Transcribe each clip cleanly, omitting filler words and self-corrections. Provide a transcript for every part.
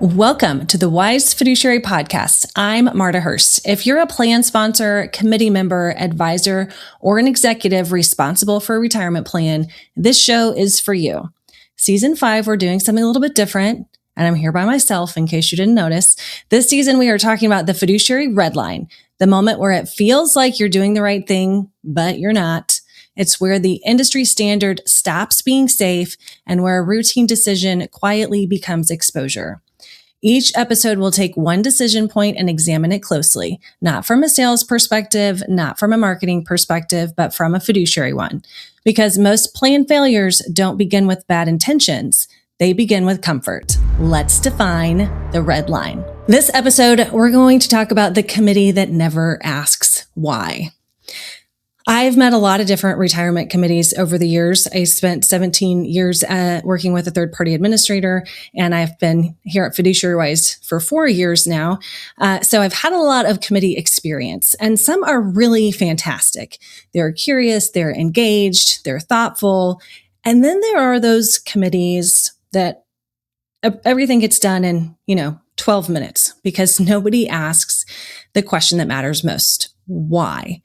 Welcome to the Wise Fiduciary Podcast. I'm Marta Hurst. If you're a plan sponsor, committee member, advisor, or an executive responsible for a retirement plan, this show is for you. Season 5, we're doing something a little bit different, and I'm here by myself in case you didn't notice. This season, we are talking about the Fiduciary Red Line, the moment where it feels like you're doing the right thing, but you're not. It's where the industry standard stops being safe and where a routine decision quietly becomes exposure. Each episode will take one decision point and examine it closely, not from a sales perspective, not from a marketing perspective, but from a fiduciary one. Because most plan failures don't begin with bad intentions. They begin with comfort. Let's define the red line. This episode, we're going to talk about the committee that never asks why. I've met a lot of different retirement committees over the years. I spent 17 years working with a third-party administrator, and I've been here at Fiduciary Wise for 4 years now. So I've had a lot of committee experience, and some are really fantastic. They're curious, they're engaged, they're thoughtful. And then there are those committees that everything gets done in, 12 minutes because nobody asks the question that matters most. Why?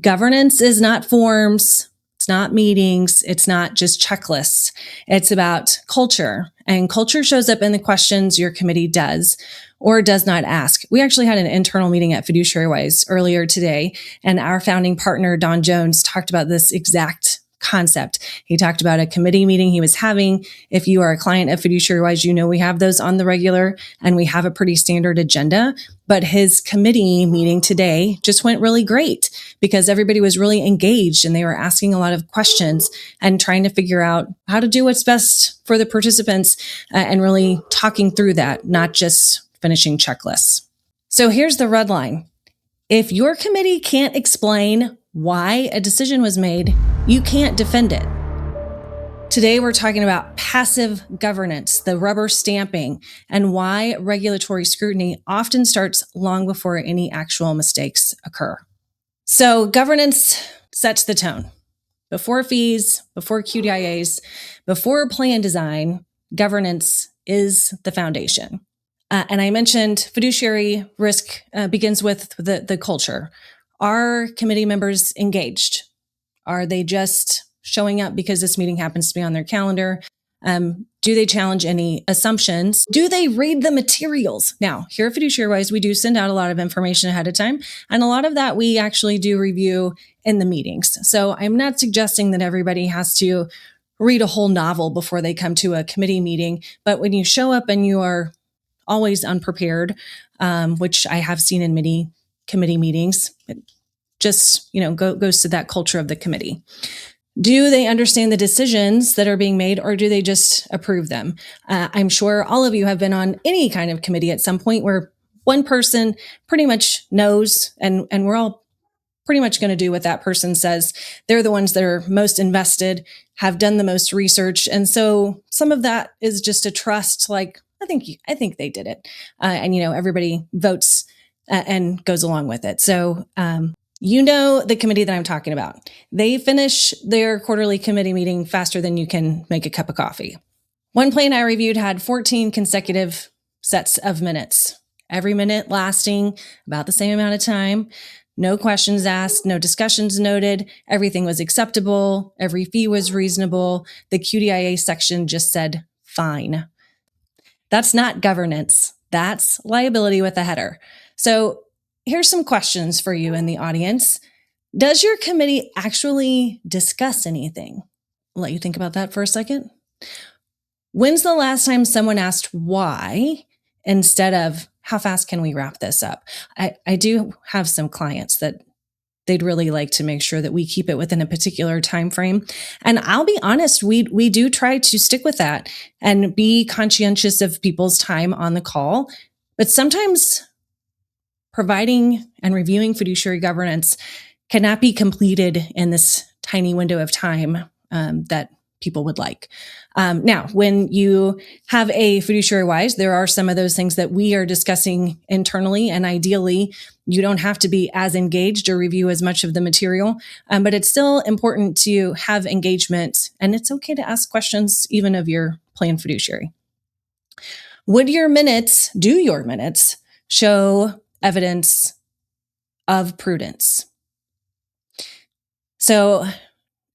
Governance is not forms, it's not meetings, it's not just checklists. It's about culture, and culture shows up in the questions your committee does or does not ask. We actually had an internal meeting at Fiduciary Wise earlier today, and our founding partner, Don Jones, talked about this exact concept. He talked about a committee meeting he was having. If you are a client of Fiduciary Wise, you know we have those on the regular, and we have a pretty standard agenda. But his committee meeting today just went really great because everybody was really engaged and they were asking a lot of questions and trying to figure out how to do what's best for the participants and really talking through that, not just finishing checklists. So here's the red line. If your committee can't explain why a decision was made, you can't defend it. Today, we're talking about passive governance, the rubber stamping, and why regulatory scrutiny often starts long before any actual mistakes occur. So governance sets the tone. Before fees, before QDIAs, before plan design, governance is the foundation. And I mentioned fiduciary risk begins with the culture. Are committee members engaged? Are they just showing up because this meeting happens to be on their calendar? Do they challenge any assumptions? Do they read the materials? Now, here at Fiduciary Wise, we do send out a lot of information ahead of time, and a lot of that we actually do review in the meetings. So I'm not suggesting that everybody has to read a whole novel before they come to a committee meeting, but when you show up and you are always unprepared, which I have seen in many committee meetings, it just, goes to that culture of the committee. Do they understand the decisions that are being made, or do they just approve them? I'm sure all of you have been on any kind of committee at some point where one person pretty much knows, and we're all pretty much going to do what that person says. They're the ones that are most invested, have done the most research. And so some of that is just a trust, like, I think they did it. And everybody votes and goes along with it. So, the committee that I'm talking about. They finish their quarterly committee meeting faster than you can make a cup of coffee. One plan I reviewed had 14 consecutive sets of minutes, every minute lasting about the same amount of time. No questions asked, no discussions noted. Everything was acceptable. Every fee was reasonable. The QDIA section just said, fine. That's not governance. That's liability with a header. So here's some questions for you in the audience. Does your committee actually discuss anything? I'll let you think about that for a second. When's the last time someone asked why instead of how fast can we wrap this up? I do have some clients that they'd really like to make sure that we keep it within a particular time frame. And I'll be honest, we do try to stick with that and be conscientious of people's time on the call. But sometimes providing and reviewing fiduciary governance cannot be completed in this tiny window of time that people would like. Now, when you have a Fiduciary Wise, there are some of those things that we are discussing internally, and ideally, you don't have to be as engaged or review as much of the material, but it's still important to have engagement, and it's okay to ask questions even of your plan fiduciary. Do your minutes show evidence of prudence? So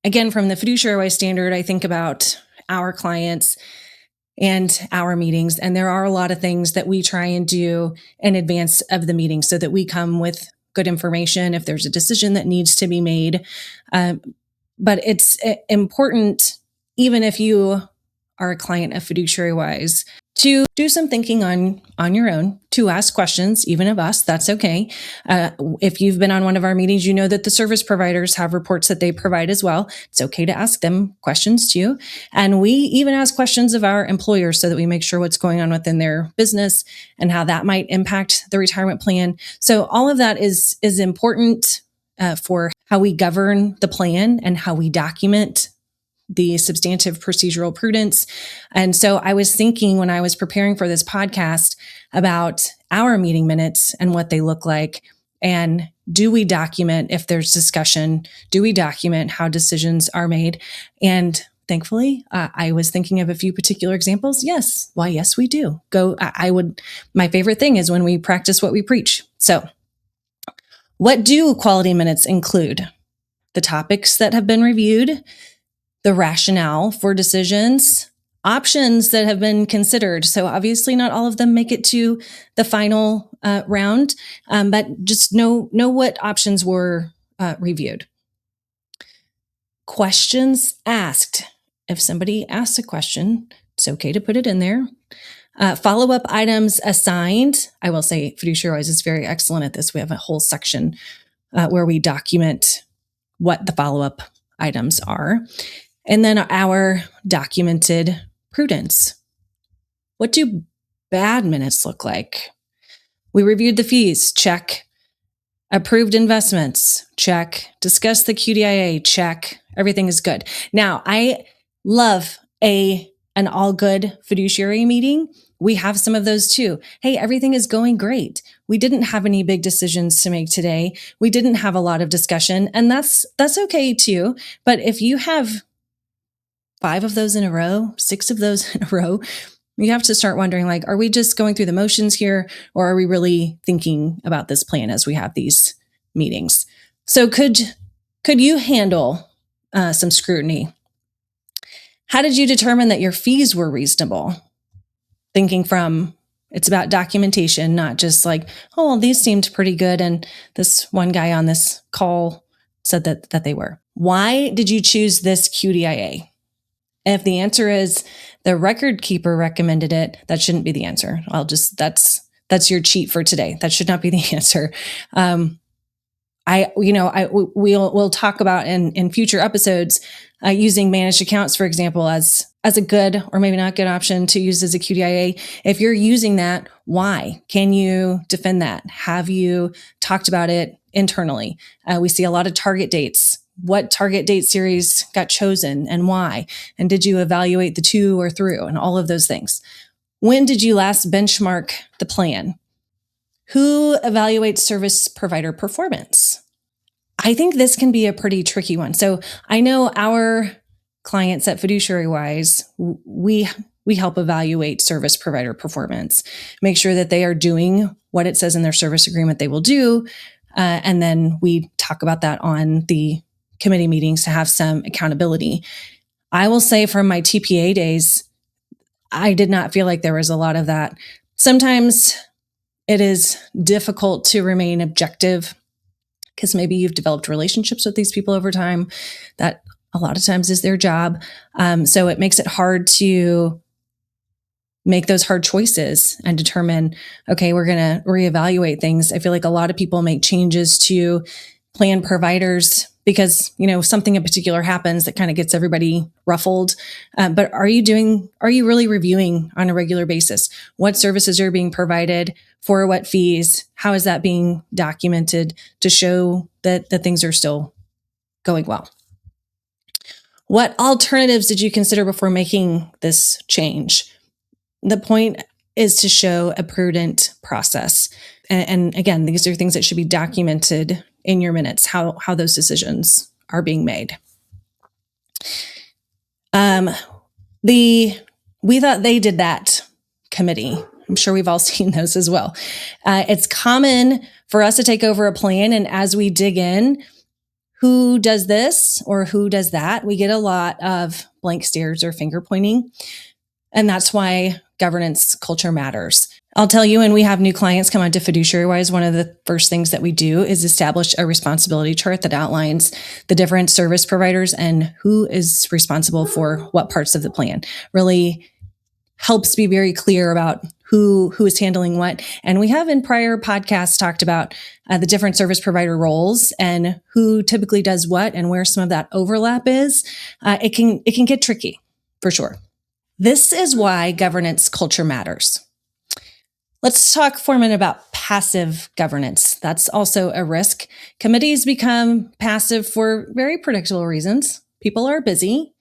again, from the Fiduciary Wise standard, I think about our clients and our meetings, and there are a lot of things that we try and do in advance of the meeting so that we come with good information if there's a decision that needs to be made. But it's important, even if you are a client of Fiduciary Wise, to do some thinking on your own, to ask questions, even of us. That's okay. If you've been on one of our meetings, you know that the service providers have reports that they provide as well. It's okay to ask them questions too. And we even ask questions of our employers so that we make sure what's going on within their business and how that might impact the retirement plan. So all of that is important for how we govern the plan and how we document the substantive procedural prudence. And so I was thinking when I was preparing for this podcast about our meeting minutes and what they look like. And do we document if there's discussion? Do we document how decisions are made? And thankfully, I was thinking of a few particular examples. Yes. Why, yes, we do. My favorite thing is when we practice what we preach. So what do quality minutes include? The topics that have been reviewed, the rationale for decisions, options that have been considered. So obviously not all of them make it to the final round, but just know what options were reviewed. Questions asked. If somebody asks a question, it's okay to put it in there. Follow-up items assigned. I will say Fiduciary Wise is very excellent at this. We have a whole section where we document what the follow-up items are. And then our documented prudence. What do bad minutes look like? We reviewed the fees, check. Approved investments, check. Discussed the QDIA, check. Everything is good. Now, I love an all good fiduciary meeting. We have some of those too. Hey, everything is going great. We didn't have any big decisions to make today. We didn't have a lot of discussion, and that's okay too. But if you have 5 of those in a row, 6 of those in a row, you have to start wondering, like, are we just going through the motions here, or are we really thinking about this plan as we have these meetings? So could you handle some scrutiny? How did you determine that your fees were reasonable? Thinking from, it's about documentation, not just like, oh, well, these seemed pretty good, and this one guy on this call said that they were. Why did you choose this QDIA? If the answer is the record keeper recommended it, that shouldn't be the answer. That's your cheat for today. That should not be the answer. We'll talk about in future episodes using managed accounts, for example, as a good or maybe not good option to use as a QDIA. If you're using that, why? Can you defend that? Have you talked about it internally? We see a lot of target dates. What target date series got chosen and why? And did you evaluate the to or through and all of those things? When did you last benchmark the plan? Who evaluates service provider performance? I think this can be a pretty tricky one. So I know our clients at Fiduciary Wise, we help evaluate service provider performance, make sure that they are doing what it says in their service agreement they will do. And then we talk about that on the committee meetings to have some accountability. I will say from my TPA days, I did not feel like there was a lot of that. Sometimes it is difficult to remain objective because maybe you've developed relationships with these people over time. That a lot of times is their job. So it makes it hard to make those hard choices and determine, okay, we're going to reevaluate things. I feel like a lot of people make changes to plan providers because, something in particular happens that kind of gets everybody ruffled. But are you really reviewing on a regular basis? What services are being provided for what fees? How is that being documented to show that things are still going well? What alternatives did you consider before making this change? The point is to show a prudent process. And again, these are things that should be documented in your minutes, how those decisions are being made. We thought they did that committee. I'm sure we've all seen those as well. It's common for us to take over a plan, and as we dig in, who does this or who does that, we get a lot of blank stares or finger pointing. And that's why governance culture matters. I'll tell you, when we have new clients come onto Fiduciary Wise, one of the first things that we do is establish a responsibility chart that outlines the different service providers and who is responsible for what parts of the plan. Really helps be very clear about who is handling what. And we have in prior podcasts talked about the different service provider roles and who typically does what and where some of that overlap is. It can get tricky for sure. This is why governance culture matters. Let's talk for a minute about passive governance. That's also a risk. Committees become passive for very predictable reasons. People are busy.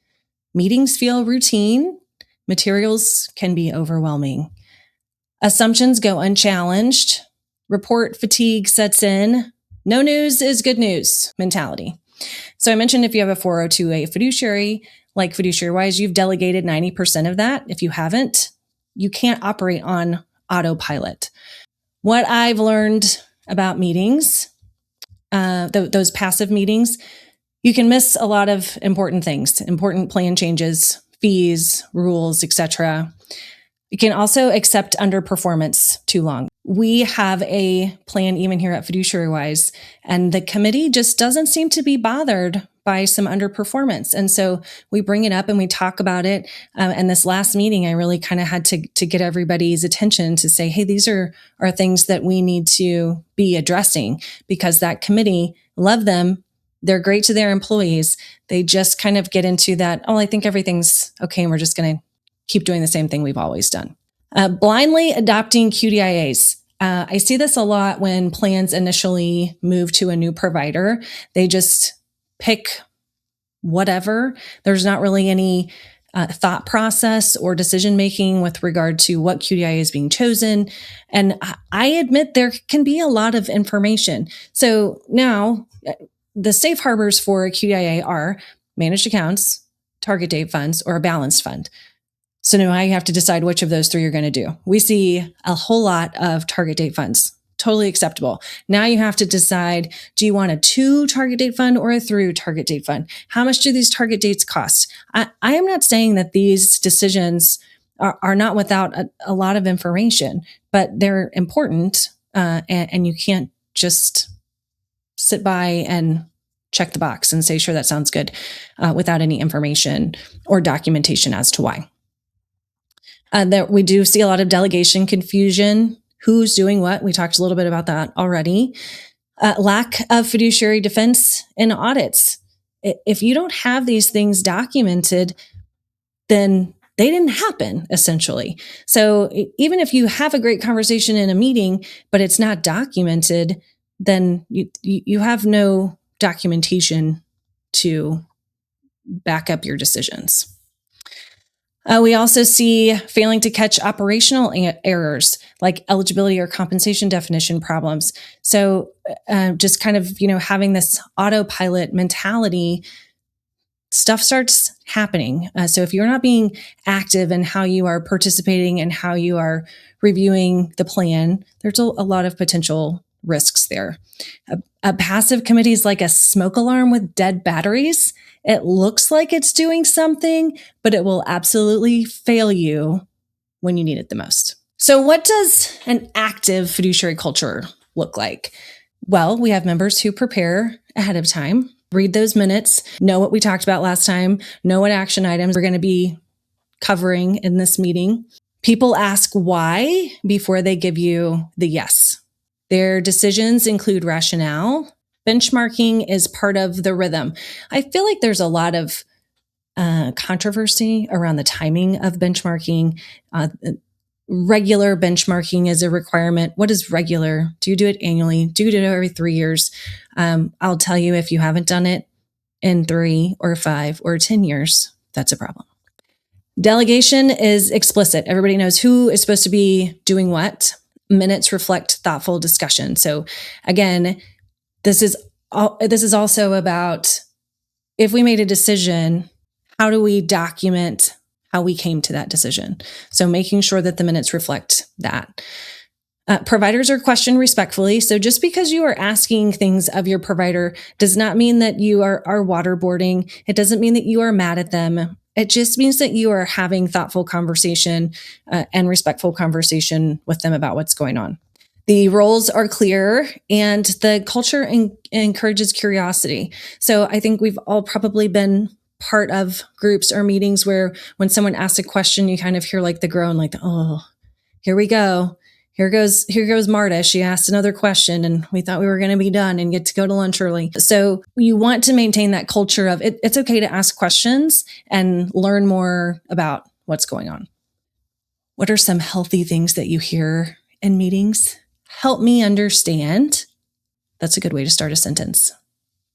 Meetings feel routine. Materials can be overwhelming. Assumptions go unchallenged. Report fatigue sets in. No news is good news mentality. So I mentioned if you have a 402A fiduciary, like Fiduciary Wise, you've delegated 90% of that. If you haven't, you can't operate on autopilot. What I've learned about meetings, those passive meetings, you can miss a lot of important things, important plan changes, fees, rules, etc. You can also accept underperformance too long. We have a plan even here at Fiduciary Wise, and the committee just doesn't seem to be bothered by some underperformance. And so we bring it up and we talk about it. And this last meeting, I really kind of had to get everybody's attention to say, hey, these are things that we need to be addressing, because that committee, love them. They're great to their employees. They just kind of get into that, oh, I think everything's okay, and we're just going to keep doing the same thing we've always done. Blindly adopting QDIAs. I see this a lot when plans initially move to a new provider. They just pick whatever. There's not really any thought process or decision making with regard to what QDIA is being chosen. And I admit there can be a lot of information. So now the safe harbors for a QDIA are managed accounts, target date funds, or a balanced fund. So now you have to decide which of those three you're going to do. We see a whole lot of target date funds. Totally acceptable. Now you have to decide, do you want a 2 target date fund or a 3 target date fund? How much do these target dates cost? I am not saying that these decisions are not without a lot of information, but they're important, and you can't just sit by and check the box and say, sure, that sounds good, without any information or documentation as to why. That we do see a lot of delegation confusion. Who's doing what? We talked a little bit about that already. Lack of fiduciary defense in audits. If you don't have these things documented, then they didn't happen, essentially. So even if you have a great conversation in a meeting, but it's not documented, then you have no documentation to back up your decisions. We also see failing to catch operational errors like eligibility or compensation definition problems. So just kind of, having this autopilot mentality, stuff starts happening. So if you're not being active in how you are participating and how you are reviewing the plan, there's a lot of potential risks there. A passive committee is like a smoke alarm with dead batteries. It looks like it's doing something, but it will absolutely fail you when you need it the most. So what does an active fiduciary culture look like? Well, we have members who prepare ahead of time, read those minutes, know what we talked about last time, know what action items we're going to be covering in this meeting. People ask why before they give you the yes. Their decisions include rationale. Benchmarking is part of the rhythm. I feel like there's a lot of controversy around the timing of benchmarking. Regular benchmarking is a requirement. What is regular? Do you do it annually? Do you do it every 3 years? I'll tell you, if you haven't done it in 3 or 5 or 10 years, that's a problem. Delegation is explicit. Everybody knows who is supposed to be doing what. Minutes reflect thoughtful discussion. So again, this is also about, if we made a decision, how do we document how we came to that decision. So making sure that the minutes reflect that. Providers are questioned respectfully. So just because you are asking things of your provider does not mean that you are waterboarding. It doesn't mean that you are mad at them. It just means that you are having thoughtful conversation and respectful conversation with them about what's going on. The roles are clear and the culture encourages curiosity. So I think we've all probably been part of groups or meetings where when someone asks a question, you kind of hear like the groan, like, oh, here we go. Here goes Marta. She asked another question and we thought we were going to be done and get to go to lunch early. So you want to maintain that culture of it's okay to ask questions and learn more about what's going on. What are some healthy things that you hear in meetings? Help me understand. That's a good way to start a sentence.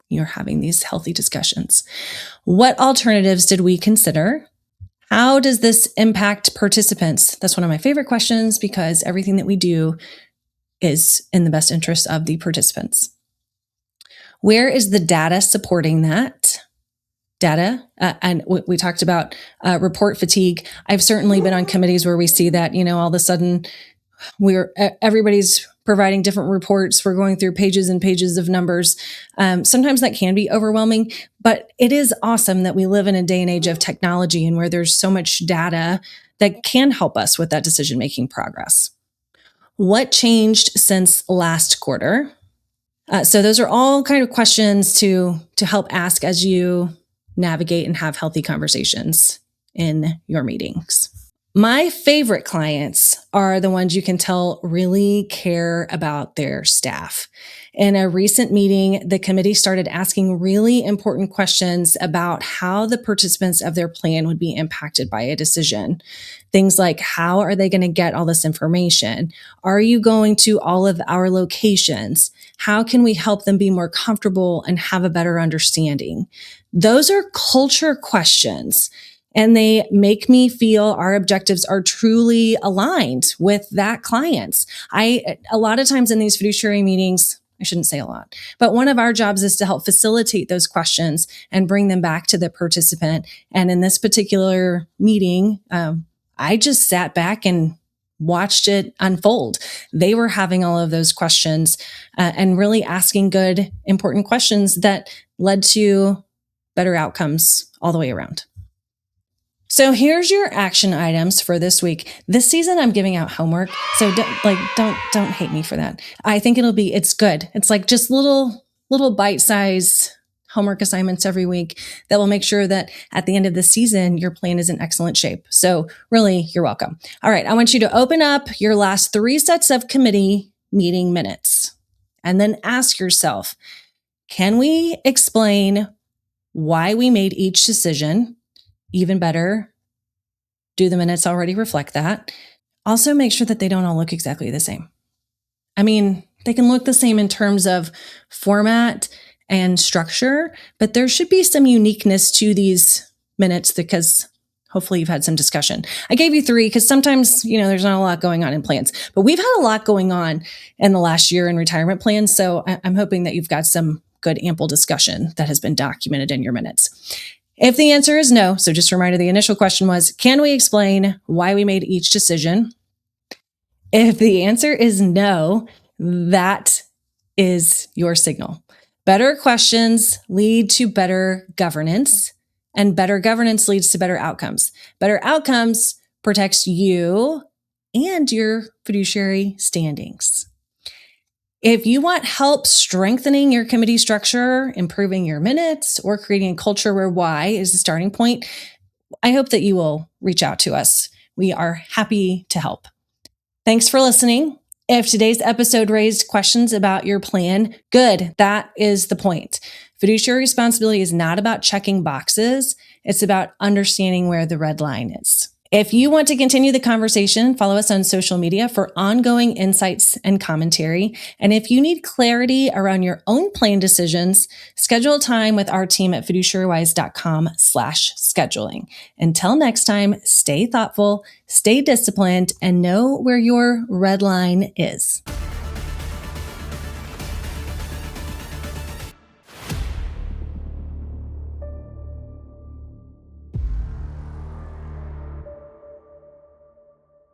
You're having these healthy discussions. What alternatives did we consider? How does this impact participants? That's one of my favorite questions because everything that we do is in the best interest of the participants. Where is the data supporting that? Data, and we talked about report fatigue. I've certainly been on committees where we see that, all of a sudden everybody's providing different reports. We're going through pages and pages of numbers. Sometimes that can be overwhelming, but it is awesome that we live in a day and age of technology and where there's so much data that can help us with that decision-making progress. What changed since last quarter? So those are all kind of questions to help ask as you navigate and have healthy conversations in your meetings. My favorite clients are the ones you can tell really care about their staff. In a recent meeting, the committee started asking really important questions about how the participants of their plan would be impacted by a decision. Things like, how are they going to get all this information? Are you going to all of our locations? How can we help them be more comfortable and have a better understanding? Those are culture questions. And they make me feel our objectives are truly aligned with that client's. A lot of times in these fiduciary meetings, I shouldn't say a lot, but one of our jobs is to help facilitate those questions and bring them back to the participant. And in this particular meeting, I just sat back and watched it unfold. They were having all of those questions and really asking good, important questions that led to better outcomes all the way around. So here's your action items for this week. This season, I'm giving out homework. So don't hate me for that. I think it's good. It's like just little bite-sized homework assignments every week that will make sure that at the end of the season, your plan is in excellent shape. So really, you're welcome. All right. I want you to open up your last 3 sets of committee meeting minutes and then ask yourself, can we explain why we made each decision? Even better, do the minutes already reflect that? Also, make sure that they don't all look exactly the same. I mean, they can look the same in terms of format and structure, but there should be some uniqueness to these minutes because hopefully you've had some discussion. I gave you 3 because sometimes, there's not a lot going on in plans, but we've had a lot going on in the last year in retirement plans. So I'm hoping that you've got some good, ample discussion that has been documented in your minutes. If the answer is no, so just a reminder, the initial question was, can we explain why we made each decision? If the answer is no, that is your signal. Better questions lead to better governance, and better governance leads to better outcomes. Better outcomes protects you and your fiduciary standings. If you want help strengthening your committee structure, improving your minutes, or creating a culture where why is the starting point, I hope that you will reach out to us. We are happy to help. Thanks for listening. If today's episode raised questions about your plan, good. That is the point. Fiduciary responsibility is not about checking boxes. It's about understanding where the red line is. If you want to continue the conversation, follow us on social media for ongoing insights and commentary. And if you need clarity around your own plan decisions, schedule time with our team at fiduciarywise.com/scheduling. Until next time, stay thoughtful, stay disciplined, and know where your red line is.